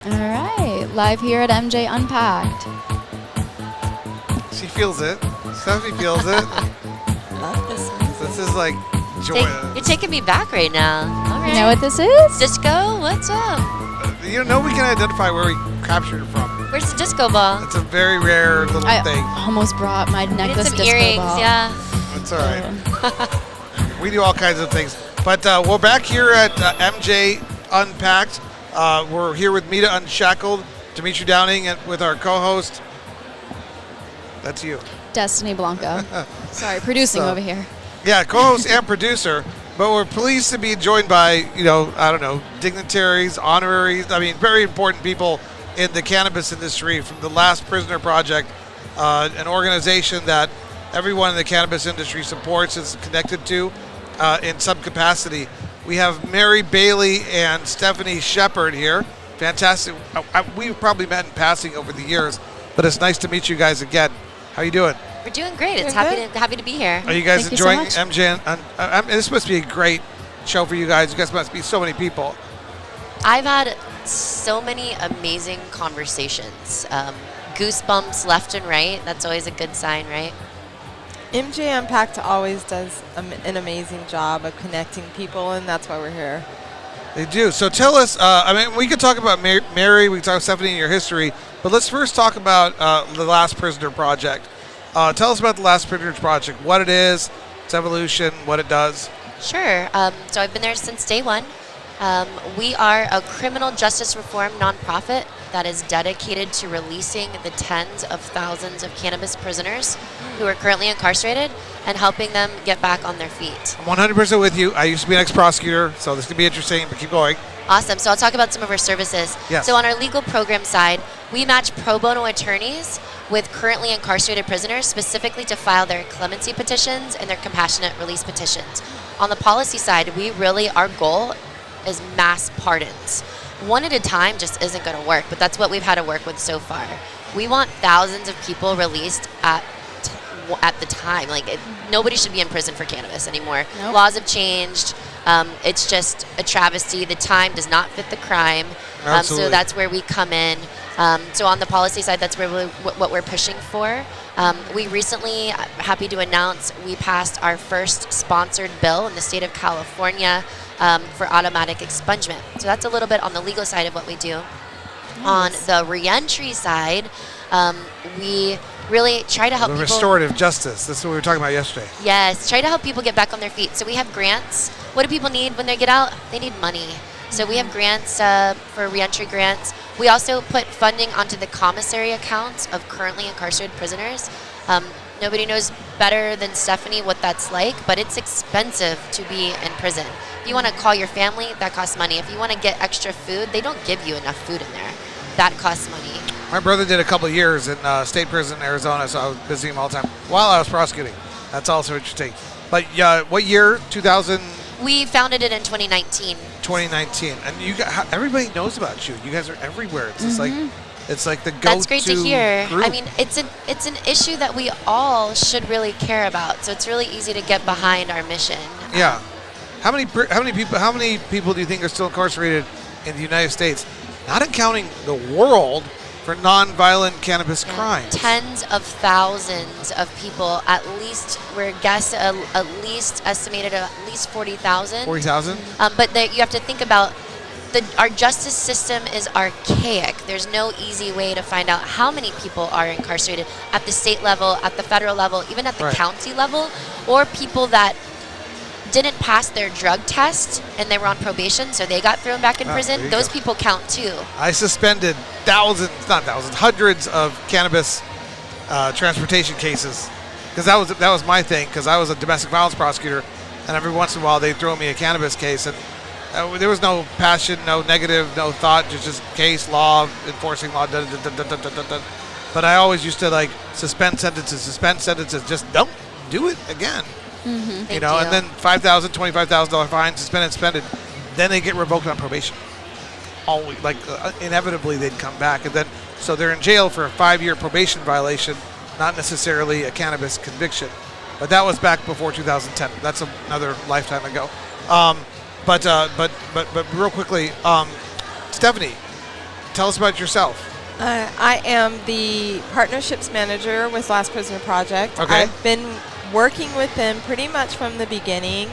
All right, live here at MJ Unpacked. She feels it. Stephanie feels it. Love this music. This is like joy. You're taking me back right now. All right. You know what this is? Disco, what's up? You know, we can identify where we captured it from. Where's the disco ball? It's a very rare little I thing. almost brought my We necklace did some disco earrings, ball. yeah. It's all right. We do all kinds of things. But we're back here at MJ Unpacked. We're here with MITA Unshackled, Demitri Downing, and with our co-host. That's you. Destinee Blanco. Sorry, producing over here. Yeah, co-host and producer. But we're pleased to be joined by, dignitaries, honoraries, very important people in the cannabis industry from the Last Prisoner Project, an organization that everyone in the cannabis industry supports, is connected to in some capacity. We have Mary Bailey and Stephanie Shepard here. Fantastic. We've probably met in passing over the years, but it's nice to meet you guys again. How you doing? We're doing great. It's Doing happy to be here. Are you guys Thank you so enjoying much. MJ? This must be a great show for you guys. You guys must be so many people. I've had so many amazing conversations. Goosebumps left and right. That's always a good sign, right? MJ Unpacked always does an amazing job of connecting people, and that's why we're here. They do. So tell us, we could talk about Mary, we could talk about Stephanie and your history, but let's first talk about the Last Prisoner Project. Tell us about the Last Prisoner Project, what it is, its evolution, what it does. Sure. So I've been there since day one. We are a criminal justice reform nonprofit that is dedicated to releasing the tens of thousands of cannabis prisoners who are currently incarcerated and helping them get back on their feet. I'm 100% with you. I used to be an ex-prosecutor, so this could be interesting, but keep going. Awesome. So I'll talk about some of our services. Yes. So on our legal program side, we match pro bono attorneys with currently incarcerated prisoners specifically to file their clemency petitions and their compassionate release petitions. On the policy side, our goal is mass pardons. One at a time just isn't going to work, but that's what we've had to work with so far. We want thousands of people released at the time. Nobody should be in prison for cannabis anymore. Nope. Laws have changed. It's just a travesty. The time does not fit the crime. Absolutely. So that's where we come in. So on the policy side, that's where what we're pushing for. We recently, happy to announce, we passed our first sponsored bill in the state of California for automatic expungement. So that's a little bit on the legal side of what we do. Nice. On the reentry side, we really try to help The people. restorative justice, that's what we were talking about yesterday. Yes, try to help people get back on their feet. So we have grants. What do people need when they get out? They need money. So we have grants for reentry grants. We also put funding onto the commissary accounts of currently incarcerated prisoners. Nobody knows better than Stephanie what that's like, but it's expensive to be in prison. If you want to call your family, that costs money. If you want to get extra food, they don't give you enough food in there. That costs money. My brother did a couple of years in state prison in Arizona, so I was visiting him all the time while I was prosecuting. That's also interesting. But what year? 2000? We founded it in 2019. 2019, and everybody knows about you. You guys are everywhere. It's just it's like the go-to That's great to hear. group. I mean, it's an issue that we all should really care about. So it's really easy to get behind our mission. Yeah. How many people do you think are still incarcerated in the United States? Not counting the world for non-violent cannabis crimes. Tens of thousands of people. At least we're estimated at least 40,000. 40,000. But you have to think about our justice system is archaic. There's no easy way to find out how many people are incarcerated at the state level, at the federal level, even at the Right. county level, or people that didn't pass their drug test and they were on probation, so they got thrown back in There prison. you Those go. people count too. I suspended hundreds of cannabis transportation cases because that was my thing. Because I was a domestic violence prosecutor, and every once in a while they throw me a cannabis case, and there was no passion, no negative, no thought, just case law, enforcing law. But I always used to suspend sentences. Just don't do it again. Thank And then $5,000, $25,000 fine, suspended. Then they get revoked on probation. Always, inevitably, they'd come back, and then so they're in jail for a 5-year probation violation, not necessarily a cannabis conviction. But that was back before 2010. That's another lifetime ago. But real quickly, Stephanie, tell us about yourself. I am the partnerships manager with Last Prisoner Project. Okay. I've been working with them pretty much from the beginning,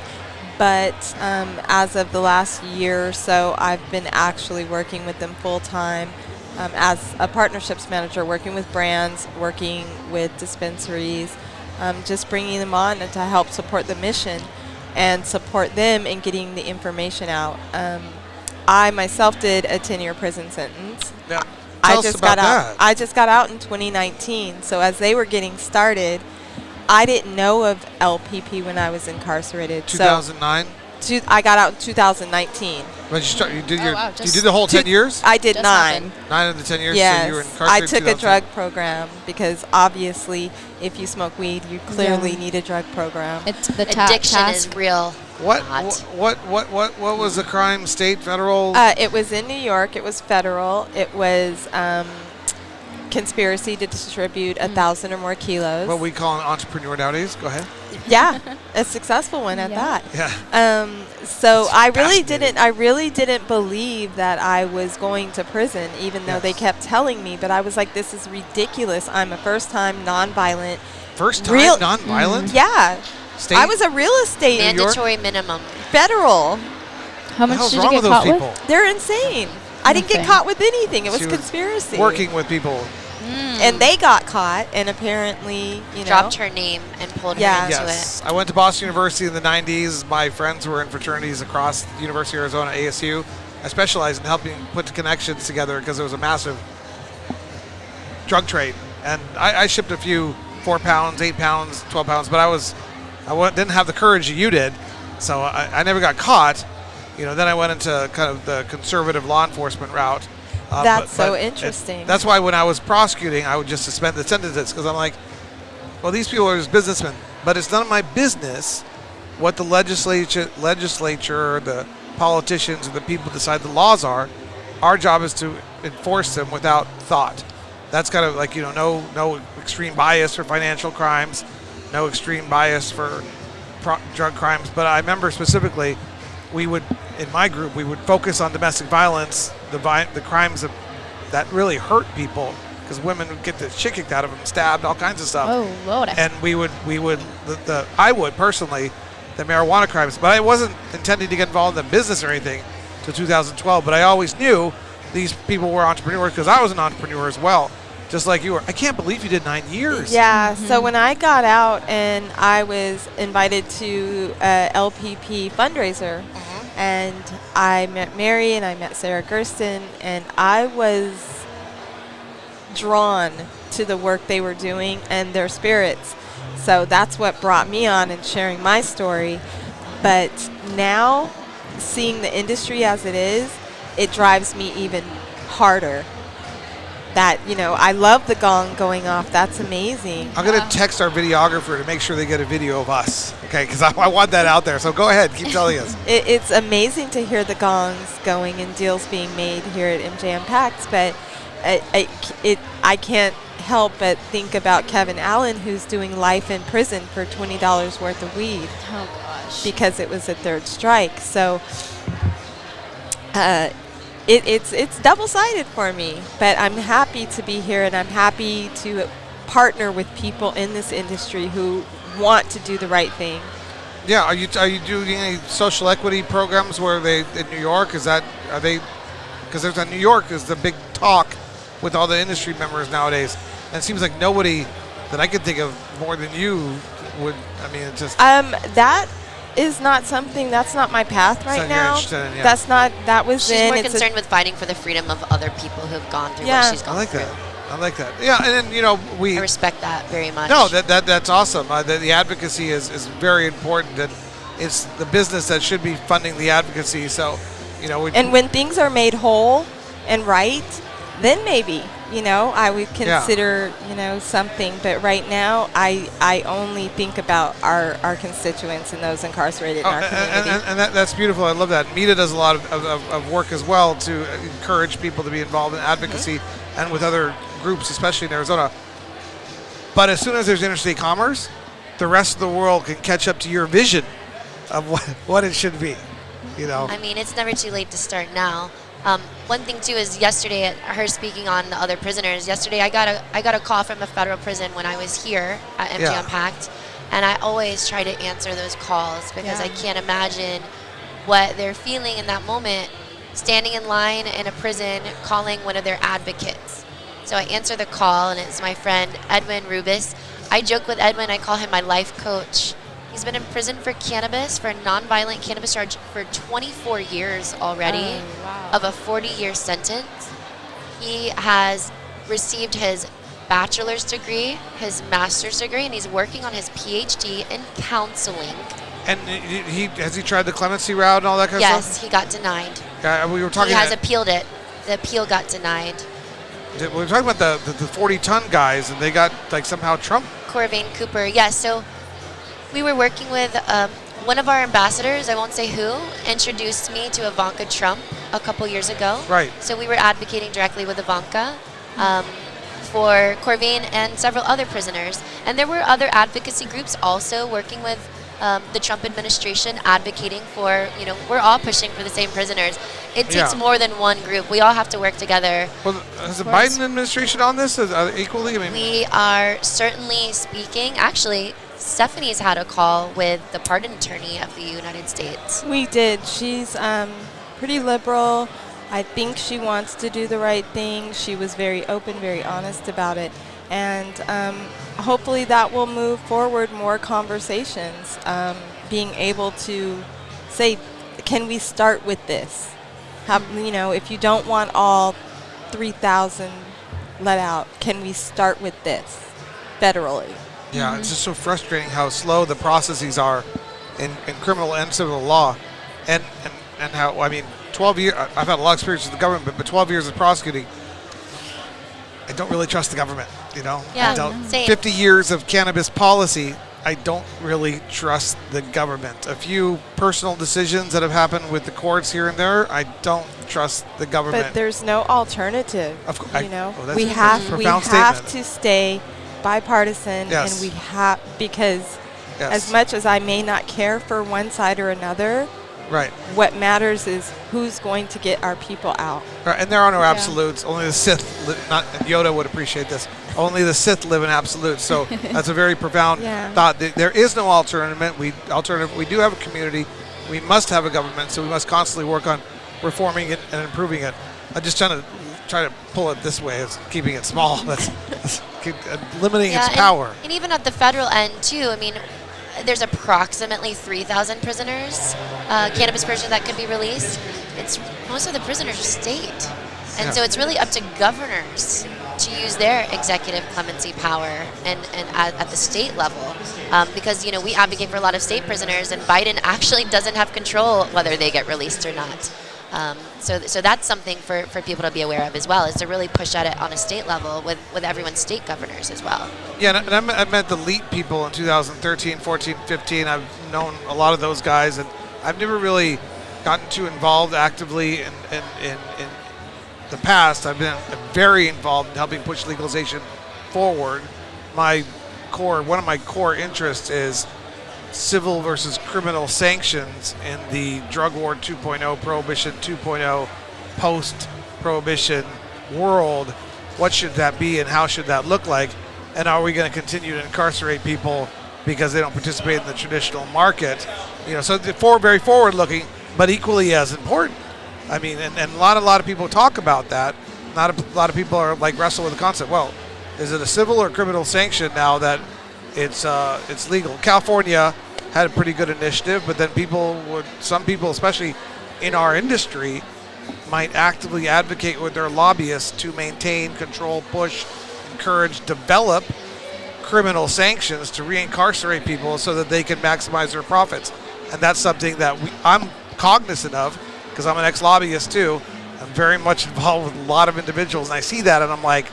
but as of the last year or so, I've been actually working with them full time as a partnerships manager, working with brands, working with dispensaries, just bringing them on to help support the mission and support them in getting the information out. I myself did a 10-year prison sentence. Yeah. Tell us just about got out. that. I just got out in 2019. So as they were getting started, I didn't know of LPP when I was incarcerated. 2009. So I got out in 2019. When you did wow, you did the whole 10 years. I did Just 9. happened. 9 of the 10 years. Yes, So you were I incarcerated. took a 2000. drug program because obviously, if you smoke weed, you clearly Yeah. need a drug program. It's the Addiction task. is real. What Not. what was the crime? State, federal? It was in New York. It was federal. It was conspiracy to distribute 1,000 or more kilos. What we call an entrepreneur nowadays. Go ahead. Yeah, a successful one at Yeah. that. Yeah. So That's I really fascinating. didn't believe that I was going to prison, even though they Yes. kept telling me. But I was like, this is ridiculous. I'm a first-time nonviolent. First time Real- nonviolent. Yeah, State. I was a real estate York? Mandatory minimum. federal. How What the much hell's did you wrong get with those caught people? with? They're insane. I didn't get Nothing. caught with anything. It was She was conspiracy. Working with people. And they got caught, and apparently, Dropped her name and pulled Yeah. her into Yes. I went to Boston University in the 90s. My friends were in fraternities across the University of Arizona, ASU. I specialized in helping put the connections together because there was a massive drug trade. And I shipped a few 4 pounds, 8 pounds, 12 pounds, but didn't have the courage that you did. So I never got caught. Then I went into kind of the conservative law enforcement route. That's so interesting. That's why when I was prosecuting, I would just suspend the sentences because I'm like, well, these people are just businessmen, but it's none of my business what the legislature, the politicians, and the people decide the laws are. Our job is to enforce them without thought. That's kind of like no extreme bias for financial crimes, no extreme bias for drug crimes. But I remember specifically, in my group, we would focus on domestic violence, the crimes that really hurt people, because women would get the shit kicked out of them, stabbed, all kinds of stuff. Oh, Lord. And I would personally, the marijuana crimes, but I wasn't intending to get involved in the business or anything till 2012. But I always knew these people were entrepreneurs because I was an entrepreneur as well, just like you were. I can't believe you did 9 years. Yeah, so when I got out and I was invited to a LPP fundraiser, and I met Mary and I met Sarah Gersten, and I was drawn to the work they were doing and their spirits. So that's what brought me on and sharing my story. But now, seeing the industry as it is, it drives me even harder. That, I love the gong going off. That's amazing. I'm going to text our videographer to make sure they get a video of us, okay? Because I want that out there. So go ahead, keep telling us. It's amazing to hear the gongs going and deals being made here at MJ Unpacked, but I can't help but think about Kevin Allen, who's doing life in prison for $20 worth of weed Oh, gosh. because it was a third strike. So it's double-sided for me, but I'm happy to be here, and I'm happy to partner with people in this industry who want to do the right thing. Yeah, are you doing any social equity programs where they in New York? Because there's New York is the big talk with all the industry members nowadays, and it seems like nobody that I could think of more than you would. I mean, it's just That is not something. That's not my path right Something you're now. interested in, yeah. That's not. That was She's in. more it's a- concerned with fighting for the freedom of other people who've gone through Yeah. what she's I gone like through. that. I like that. Yeah, and then we I respect that very much. no that's awesome. The advocacy is very important, and it's the business that should be funding the advocacy. So, and when things are made whole and right, then maybe I would consider something. But right now, I only think about our constituents and those incarcerated in our community. and that's beautiful. I love that. MITA does a lot of work as well to encourage people to be involved in advocacy and with other groups, especially in Arizona. But as soon as there's interstate commerce, the rest of the world can catch up to your vision of what it should be. I mean, it's never too late to start now. One thing too is yesterday, at her speaking on the other prisoners. Yesterday, I got a call from a federal prison when I was here at MT Yeah. Unpacked, and I always try to answer those calls because Yeah. I can't imagine what they're feeling in that moment, standing in line in a prison, calling one of their advocates. So I answer the call, and it's my friend Edwin Rubis. I joke with Edwin. I call him my life coach. He's been in prison for cannabis, for a nonviolent cannabis charge for 24 years already, Oh, wow. of a 40-year sentence. He has received his bachelor's degree, his master's degree, and he's working on his PhD in counseling. And has he tried the clemency route and all that kind of Yes, stuff? he got denied. We were talking. He has appealed it. The appeal got denied. We were talking about the 40-ton guys, and they got like somehow Trump. Corvain Cooper, yes. So we were working with one of our ambassadors, I won't say who, introduced me to Ivanka Trump a couple years ago. Right. So we were advocating directly with Ivanka for Corvain and several other prisoners. And there were other advocacy groups also working with the Trump administration, advocating for, we're all pushing for the same prisoners. It takes Yeah. more than one group. We all have to work together. Well, is the course. Biden administration on this equally? I mean, We are certainly speaking. Actually, Stephanie's had a call with the pardon attorney of the United States. We did. She's pretty liberal. I think she wants to do the right thing. She was very open, very honest about it. And hopefully that will move forward more conversations, being able to say, can we start with this? If you don't want all 3,000 let out, can we start with this federally? yeah, it's just so frustrating how slow the processes are in criminal and civil law, and how 12 years. I've had a lot of experience with the government, but 12 years of prosecuting, I don't really trust the government. Yeah, I don't. same. 50 years of cannabis policy, I don't really trust the government. A few personal decisions that have happened with the courts here and there, I don't trust the government. But there's no alternative. Of course, that's we a have profound have statement. to stay bipartisan, Yes. and we have, because Yes. as much as I may not care for one side or another, Right. what matters is who's going to get our people out. Right, and there are no absolutes. Only the Sith, and Yoda would appreciate this. Only the Sith live in absolutes. So that's a very profound Yeah. thought. There is no alternative. We do have a community. We must have a government. So we must constantly work on reforming it and improving it. I'm just try to pull it this way, as keeping it small. That's limiting its power. And even at the federal end too. There's approximately 3,000 prisoners, cannabis prisoners that could be released. Most of the prisoners are state. And Yeah. so it's really up to governors to use their executive clemency power and at the state level. Because, we advocate for a lot of state prisoners, and Biden actually doesn't have control whether they get released or not. So that's something for people to be aware of as well, is to really push at it on a state level with everyone's state governors as well. Yeah, and I met the LEAP people in 2013, 14, 15. I've known a lot of those guys, and I've never really gotten too involved actively in the past. I've been very involved in helping push legalization forward. One of my core interests is civil versus criminal sanctions in the drug war 2.0, prohibition 2.0, post-prohibition world. What should that be, and how should that look like? And are we going to continue to incarcerate people because they don't participate in the traditional market? So very forward-looking, but equally as important. And a lot of people talk about that. Not a lot of people are wrestle with the concept. Well, is it a civil or criminal sanction now that it's legal? California had a pretty good initiative, but then some people, especially in our industry, might actively advocate with their lobbyists to maintain, control, push, encourage, develop criminal sanctions to reincarcerate people so that they can maximize their profits. And that's something that I'm cognizant of, because I'm an ex-lobbyist too. I'm very much involved with a lot of individuals, and I see that, and I'm like,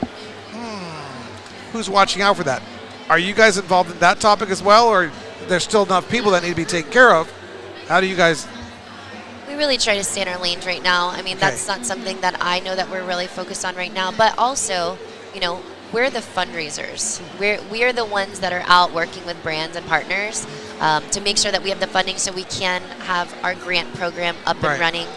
who's watching out for that? Are you guys involved in that topic as well, or there's still enough people that need to be taken care of? How do you guys? We really try to stay in our lanes right now. That's not something that I know that we're really focused on right now. But also, we're the fundraisers. We are the ones that are out working with brands and partners to make sure that we have the funding so we can have our grant program up Right. and running.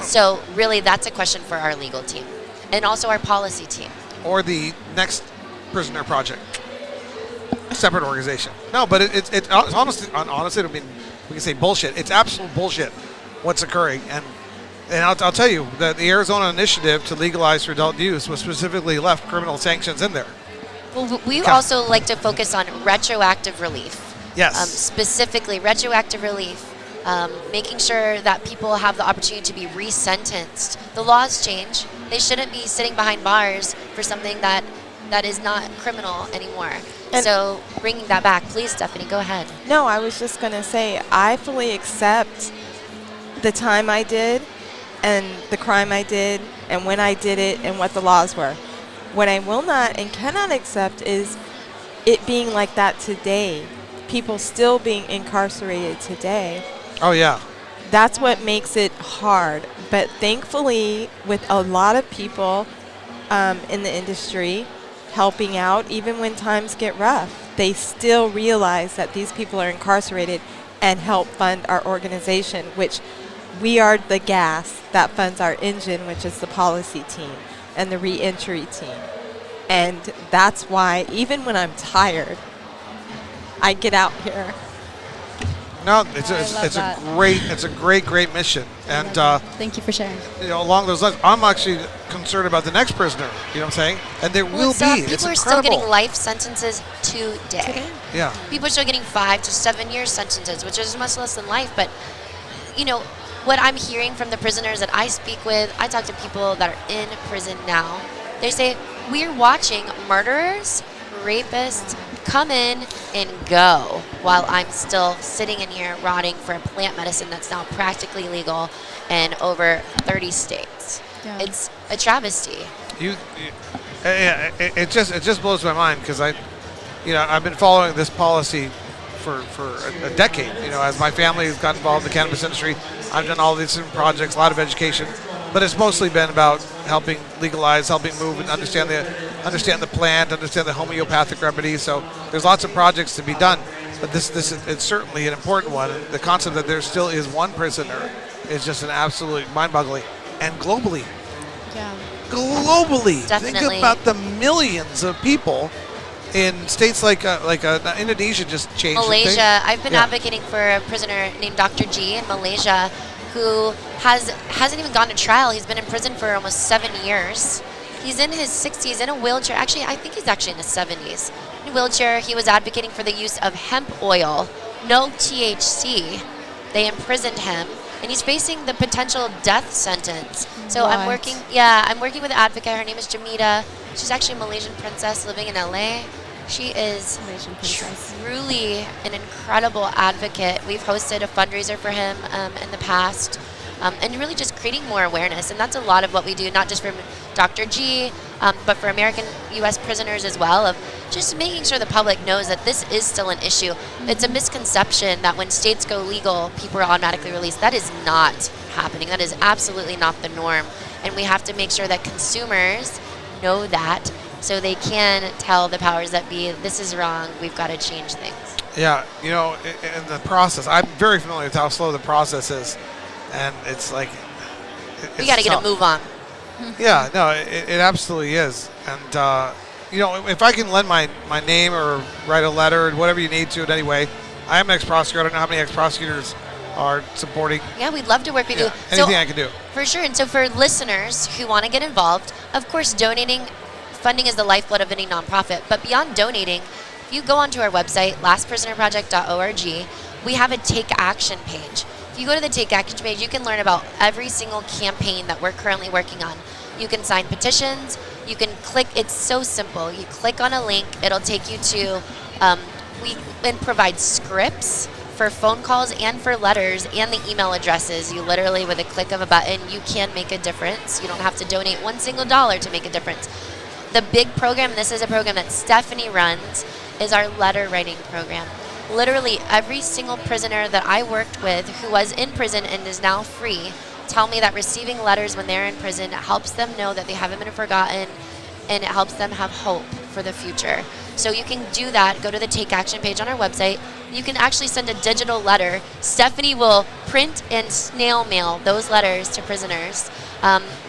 So really, that's a question for our legal team and also our policy team. Or the next prisoner project, separate organization. No, but it's honestly, I mean, we can say bullshit. It's absolute bullshit what's occurring. And I'll tell you that the Arizona initiative to legalize for adult use was specifically left criminal sanctions in there. Well, we also like to focus on retroactive relief. Yes. Specifically, retroactive relief. Making sure that people have the opportunity to be resentenced. The laws change. They shouldn't be sitting behind bars for something that is not criminal anymore. And so bringing that back, please, Stephanie, go ahead. No, I was just going to say, I fully accept the time I did and the crime I did and when I did it and what the laws were. What I will not and cannot accept is it being like that today. People still being incarcerated today. Oh, yeah. That's what makes it hard. But thankfully, with a lot of people in the industry helping out, even when times get rough, they still realize that these people are incarcerated and help fund our organization, which we are the gas that funds our engine, which is the policy team and the reentry team. And that's why, even when I'm tired, I get out here. No, it's a great mission, and Thank you for sharing. along those lines, I'm actually concerned about the next prisoner. You know what I'm saying? And there will be. People It's are still incredible. getting life sentences today. Yeah. People are still getting 5 to 7 year sentences, which is much less than life. But what I'm hearing from the prisoners that I speak with, I talk to people that are in prison now. They say we're watching murderers, rapists come in and go while I'm still sitting in here rotting for a plant medicine that's now practically legal in over 30 states. Yeah. It's a travesty. It just blows my mind because I've been following this policy for a decade. As my family has got involved in the cannabis industry, I've done all these different projects, a lot of education, but it's mostly been about helping legalize, helping move, and understand the plant, understand the homeopathic remedies. So there's lots of projects to be done, but it's certainly an important one. And the concept that there still is one prisoner is just an absolute mind-boggling, and globally. Yeah. Globally, Definitely. think about the millions of people in states like Indonesia just changed. Malaysia. I've been Yeah. advocating for a prisoner named Dr. G in Malaysia who hasn't even gone to trial. He's been in prison for almost 7 years. He's in his 60s in a wheelchair. Actually, I think he's actually in his 70s. In a wheelchair, he was advocating for the use of hemp oil, no THC. They imprisoned him, and he's facing the potential death sentence. So I'm What? working with an advocate. Her name is Demitra. She's actually a Malaysian princess living in LA. She is Malaysian princess. truly an incredible advocate. We've hosted a fundraiser for him in the past, and really just creating more awareness. And that's a lot of what we do, not just for Dr. G, but for American U.S. prisoners as well, of just making sure the public knows that this is still an issue. It's a misconception that when states go legal, people are automatically released. That is not happening. That is absolutely not the norm. And we have to make sure that consumers know that, so they can tell the powers that be, this is wrong, we've got to change things. Yeah, in the process, I'm very familiar with how slow the process is, and it's like We got to get a tough. move on. Yeah, no, it absolutely is, and if I can lend my name or write a letter or whatever you need to in any way, I am an ex-prosecutor. I don't know how many ex-prosecutors are supporting. Yeah, we'd love to work with you. Anything I can do. For sure. And so for listeners who want to get involved, of course, funding is the lifeblood of any nonprofit. But beyond donating, if you go onto our website, lastprisonerproject.org, we have a Take Action page. If you go to the Take Action page, you can learn about every single campaign that we're currently working on. You can sign petitions. You can click. It's so simple. You click on a link. It'll take you to, we provide scripts for phone calls and for letters and the email addresses. You literally, with a click of a button, you can make a difference. You don't have to donate one single dollar to make a difference. The big program, and this is a program that Stephanie runs, is our letter writing program. Literally every single prisoner that I worked with who was in prison and is now free tell me that receiving letters when they're in prison helps them know that they haven't been forgotten, and it helps them have hope for the future. So you can do that. Go to the Take Action page on our website. You can actually send a digital letter. Stephanie will print and snail mail those letters to prisoners.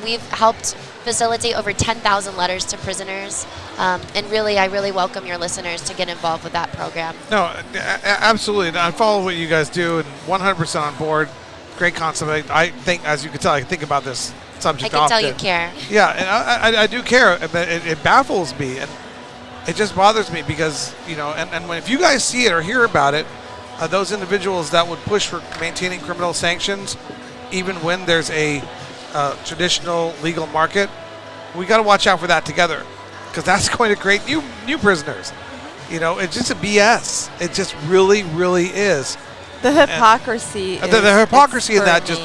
We've helped facilitate over 10,000 letters to prisoners. And really, I really welcome your listeners to get involved with that program. No, absolutely. I follow what you guys do and 100% on board. Great concept. I think, as you can tell, I think about this subject often. I can tell you care. Yeah, and I do care, but it baffles me, and it just bothers me because, and if you guys see it or hear about it, those individuals that would push for maintaining criminal sanctions, even when there's a traditional legal market, we got to watch out for that together, because that's going to create new prisoners. It's just a BS. It just really, really is. The hypocrisy. The hypocrisy in that just.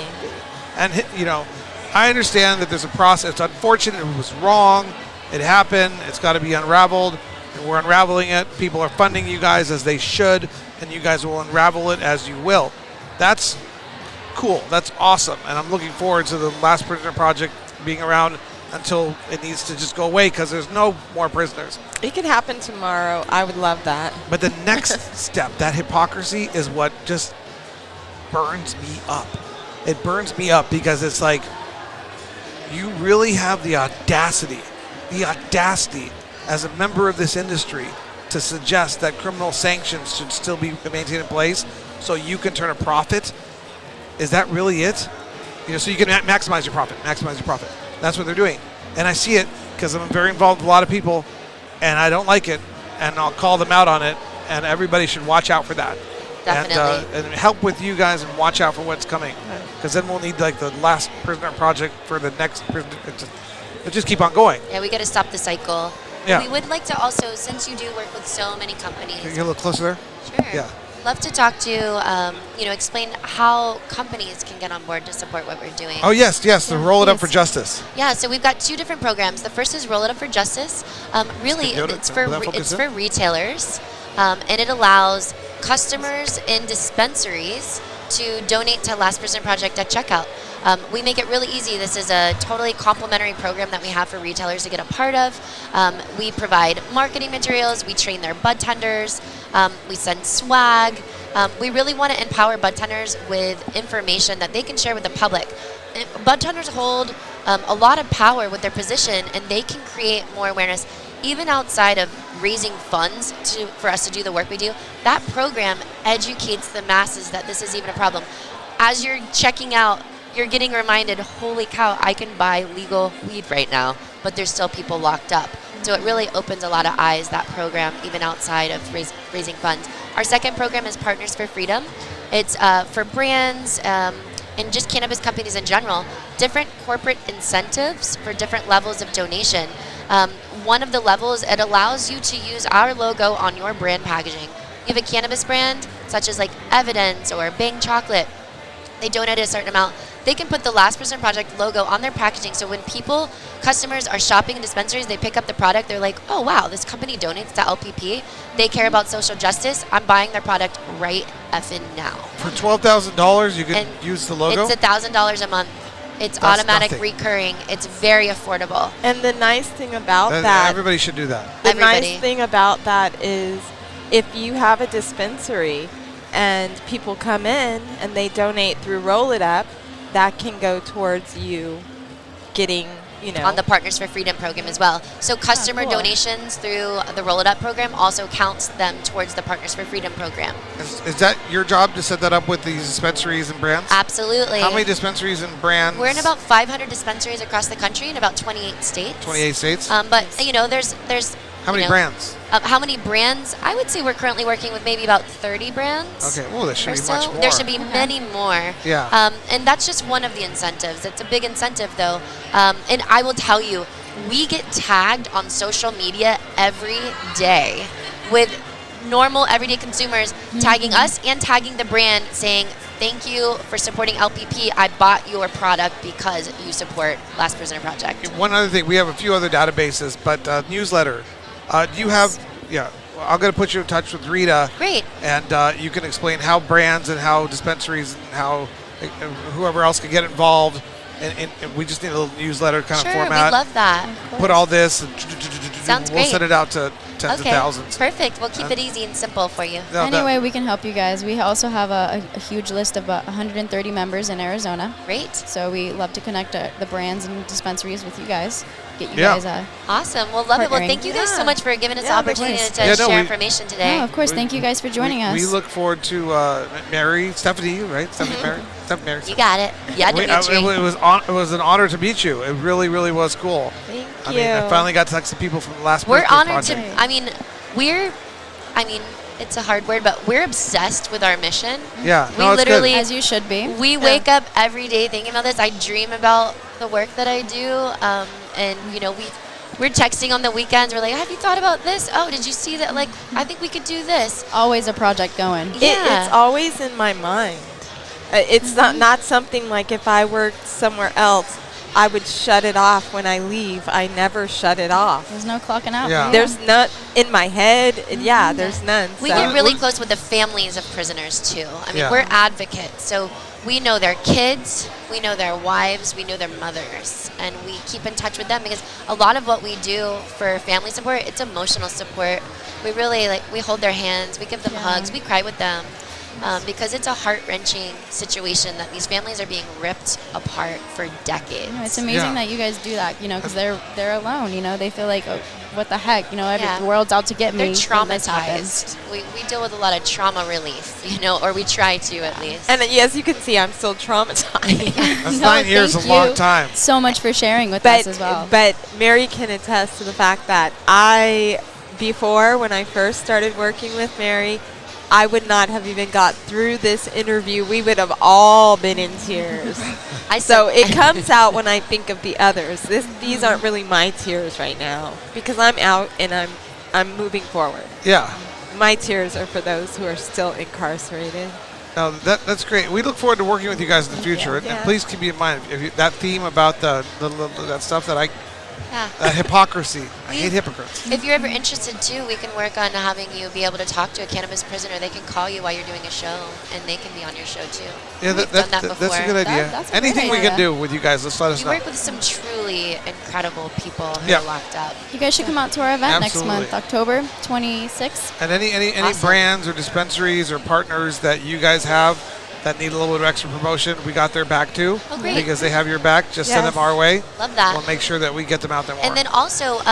I understand that there's a process. It's unfortunate. It was wrong. It happened. It's got to be unraveled. And we're unraveling it. People are funding you guys as they should, and you guys will unravel it as you will. That's cool. That's awesome. And I'm looking forward to the Last Prisoner Project being around until it needs to just go away, because there's no more prisoners. It could happen tomorrow. I would love that. But the next step, that hypocrisy, is what just burns me up. It burns me up because it's like, you really have the audacity as a member of this industry to suggest that criminal sanctions should still be maintained in place so you can turn a profit? Is that really it? So you can maximize your profit. That's what they're doing. And I see it because I'm very involved with a lot of people, and I don't like it, and I'll call them out on it, and everybody should watch out for that. Definitely. And help with you guys and watch out for what's coming, because then we'll need like the Last Prisoner Project for the next prisoner. It just keep on going. Yeah, we got to stop the cycle. Yeah. We would like to also, since you do work with so many companies. Can you get a little closer there? Sure. Yeah. Love to talk to, explain how companies can get on board to support what we're doing. Oh, yes, the Roll It Up for Justice. Yeah, so we've got two different programs. The first is Roll It Up for Justice. Really, it's for retailers, and it allows customers in dispensaries to donate to Last Prisoner Project at checkout. We make it really easy. This is a totally complimentary program that we have for retailers to get a part of. We provide marketing materials. We train their bud tenders. We send swag. We really want to empower bud tenders with information that they can share with the public. Bud tenders hold a lot of power with their position, and they can create more awareness, even outside of raising funds for us to do the work we do. That program educates the masses that this is even a problem. As you're checking out, you're getting reminded, holy cow, I can buy legal weed right now, but there's still people locked up. So it really opens a lot of eyes, that program, even outside of raising funds. Our second program is Partners for Freedom. It's for brands and just cannabis companies in general, different corporate incentives for different levels of donation. One of the levels, it allows you to use our logo on your brand packaging. You have a cannabis brand, such as like Evidence or Bang Chocolate. They donate a certain amount. They can put the Last Prisoner Project logo on their packaging, so when customers are shopping in dispensaries, they pick up the product, they're like, oh wow, this company donates to LPP. They care about social justice. I'm buying their product right effing now. For $12,000, you can use the logo? It's $1,000 a month. It's That's automatic nothing. Recurring. It's very affordable. And the nice thing about that, everybody should do that. The nice thing about that is, if you have a dispensary and people come in and they donate through Roll It Up, that can go towards you getting, on the Partners for Freedom program as well. So customer donations through the Roll It Up program also counts them towards the Partners for Freedom program. Is that your job to set that up with these dispensaries and brands? Absolutely. How many dispensaries and brands? We're in about 500 dispensaries across the country in about 28 states. 28 states? But, there's... How many brands? How many brands? I would say we're currently working with maybe about 30 brands. Okay, well, there should be much more. There should be many more. Yeah. And that's just one of the incentives. It's a big incentive, though. And I will tell you, we get tagged on social media every day with normal, everyday consumers tagging us and tagging the brand, saying, thank you for supporting LPP. I bought your product because you support Last Prisoner Project. One other thing, we have a few other databases, but newsletter. Do you have, I'm going to put you in touch with Rita. Great. And you can explain how brands and how dispensaries and how whoever else can get involved. And we just need a little newsletter kind of format. Sure, we love that. Put all this. And Sounds we'll great. send it out to tens of Okay, thousands. perfect. We'll keep it easy and simple for you. No, Any way we can help you guys. We also have a huge list of 130 members in Arizona. Great. So we love to connect the brands and dispensaries with you guys. Get you Yeah. guys Awesome. We'll love it. Well, Partnering. thank you guys so Yeah. much for giving us the Yeah, of opportunity course. to Yeah, no, share we- information today. Oh, of course. Thank you guys for joining us. We look forward to Stephanie, right? Stephanie Mary. Stephanie Mary. You got it. Yeah, Demitri. It was an honor to meet you. It really, really was cool. Thank I you. mean, I finally got to talk to some people from the last We're Prisoner honored project. to. I mean, it's a hard word, but we're obsessed with our mission. Yeah, We no, it's good. literally- As you should be. We wake up every day thinking about this. I dream about the work that I do, and we're texting on the weekends. We're like, "Have you thought about this? Oh, did you see that? Like, I think we could do this." Always a project going. Yeah. It's always in my mind. It's not something like if I worked somewhere else, I would shut it off when I leave. I never shut it off. There's no clocking out. Yeah. for you. There's none in my head. Yeah, there's none. We so. get really close with the families of prisoners too. I mean, Yeah. we're advocates, so we know their kids, we know their wives, we know their mothers, and we keep in touch with them because a lot of what we do for family support, it's emotional support. We really we hold their hands, we give them Yeah. hugs, we cry with them. Because it's a heart-wrenching situation that these families are being ripped apart for decades. It's amazing Yeah. that you guys do that, because they're alone, they feel like, oh, what the heck, Yeah. the world's out to get They're me. when this happens. traumatized. We deal with a lot of trauma relief, or we try to at least. And as you can see, I'm still traumatized. That's No, 9 years, a thank long you time. so much for sharing with but us as well. but Mary can attest to the fact that before when I first started working with Mary, I would not have even got through this interview. We would have all been in tears. So it comes out when I think of the others. These aren't really my tears right now because I'm out and I'm moving forward. Yeah. My tears are for those who are still incarcerated. No, that's great. We look forward to working with you guys in the future. And Yeah. please keep in mind that theme about that stuff that hypocrisy. I hate hypocrites. If you're ever interested too, we can work on having you be able to talk to a cannabis prisoner. They can call you while you're doing a show, and they can be on your show too. Yeah, We've done that that's before. a good idea. That's a great Anything we can idea. do with you guys, let's let us We know. work with some truly incredible people who Yeah. are locked up. You guys should come out to our event Absolutely. next month, October 26th. And any Awesome. brands or dispensaries or partners that you guys have that need a little bit of extra promotion, we got their back too. Oh, great. Because they have your back. Just send Yes. them our way. Love that. We'll make sure that we get them out there more. And then also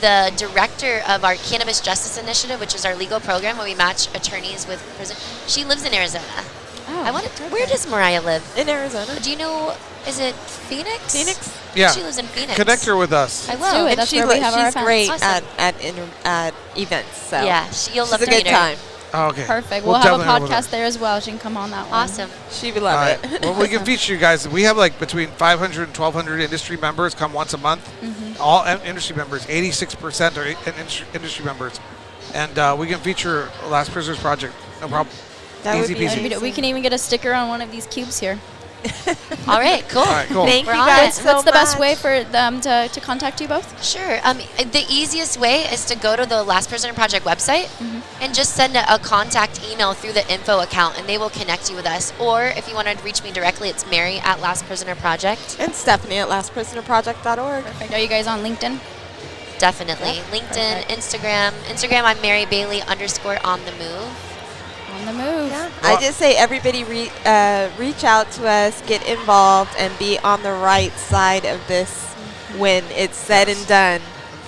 the director of our Cannabis Justice Initiative, which is our legal program where we match attorneys with prison. She lives in Arizona. Oh, I want to. Where does Mariah live? In Arizona. Do you know? Is it Phoenix? Phoenix? Yeah. She lives in Phoenix. Connect her with us. I do will. it. And That's where we have our she's events. great Awesome. at events. So Yeah, you'll love she's a to good meet her. time. Oh, okay. Perfect. We'll We'll have a definitely podcast there as well. She can come on that one. Awesome. She would All love right. it. Well, we can feature you guys. We have between 500 and 1,200 industry members come once a month. Mm-hmm. All industry members, 86% are industry members. And we can feature Last Prisoners Project. No problem. That would Easy be peasy. amazing. We can even get a sticker on one of these cubes here. All right, cool. All right, cool. Thank We're you on guys it. so What's the best much. way for them to contact you both? Sure. The easiest way is to go to the Last Prisoner Project website Mm-hmm. and just send a contact email through the info account, and they will connect you with us. Or if you want to reach me directly, it's Mary at Last Prisoner Project. And Stephanie at lastprisonerproject.org. Perfect. Are you guys on LinkedIn? Definitely. Yep. LinkedIn, Perfect. Instagram, I'm Mary Bailey _on-the-move. On the move. I just say everybody reach out to us, get involved, and be on the right side of this when it's said and done.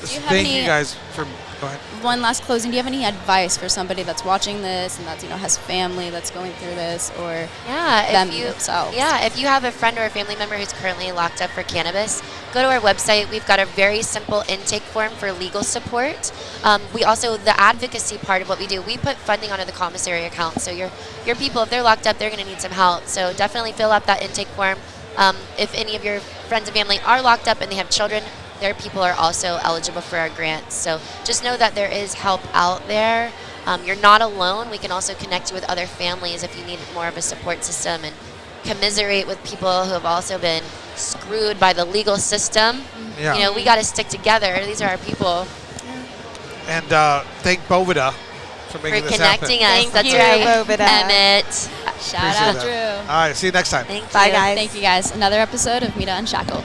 Do you have Thank you any- guys for. Go ahead. One last closing. Do you have any advice for somebody that's watching this and that's has family that's going through this, or Yeah, them if you themselves? if you have a friend or a family member who's currently locked up for cannabis, go to our website. We've got a very simple intake form for legal support. We also, the advocacy part of what we do, we put funding onto the commissary account. So your people, if they're locked up, they're going to need some help. So definitely fill out that intake form. If any of your friends and family are locked up and they have children, their people are also eligible for our grants. So just know that there is help out there. You're not alone. We can also connect you with other families if you need more of a support system and commiserate with people who have also been screwed by the legal system. Yeah. We got to stick together. These are our people. And thank Bovida for making For this connecting happen. us. Thank That's you, right. Bovida. Emmett. Shout Appreciate out, that. Drew. All right. See you next time. Thank Bye, you. guys. Thank you guys. Another episode of MITA Unshackled.